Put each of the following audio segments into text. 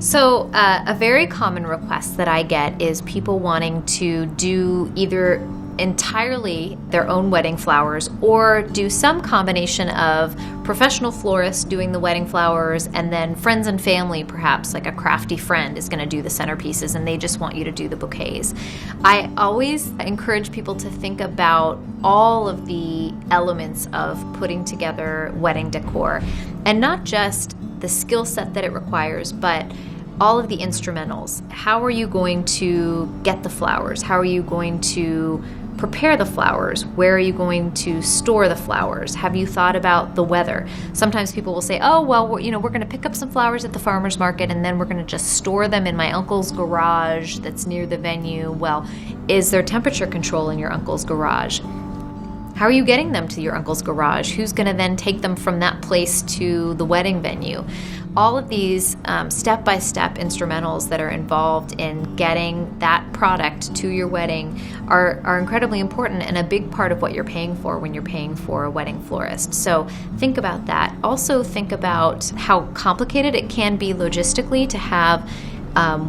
So a very common request that I get is people wanting to do either entirely their own wedding flowers or do some combination of professional florists doing the wedding flowers and then friends and family, perhaps like a crafty friend is going to do the centerpieces and they just want you to do the bouquets. I always encourage people to think about all of the elements of putting together wedding decor, and not just the skill set that it requires, but all of the instrumentals. How are you going to get the flowers? How are you going to prepare the flowers? Where are you going to store the flowers? Have you thought about the weather? Sometimes people will say, oh, well, we're going to pick up some flowers at the farmer's market and then we're going to just store them in my uncle's garage that's near the venue. Well, is there temperature control in your uncle's garage? How are you getting them to your uncle's garage? Who's going to then take them from that place to the wedding venue? All of these step-by-step instrumentals that are involved in getting that product to your wedding are incredibly important and a big part of what you're paying for when you're paying for a wedding florist. So think about that. Also think about how complicated it can be logistically to have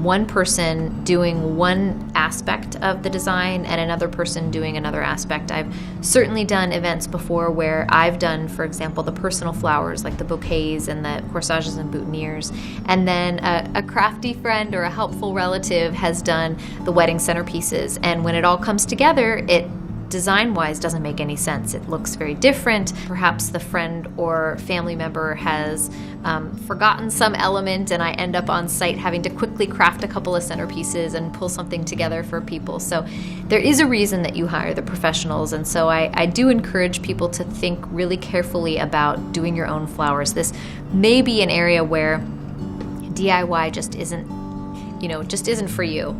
one person doing one aspect of the design and another person doing another aspect. I've certainly done events before where I've done, for example, the personal flowers like the bouquets and the corsages and boutonnieres, and then a crafty friend or a helpful relative has done the wedding centerpieces. And when it all comes together, it design-wise doesn't make any sense. It looks very different. Perhaps the friend or family member has forgotten some element and I end up on site having to quickly craft a couple of centerpieces and pull something together for people. So there is a reason that you hire the professionals, and so I do encourage people to think really carefully about doing your own flowers. This may be an area where DIY just isn't for you.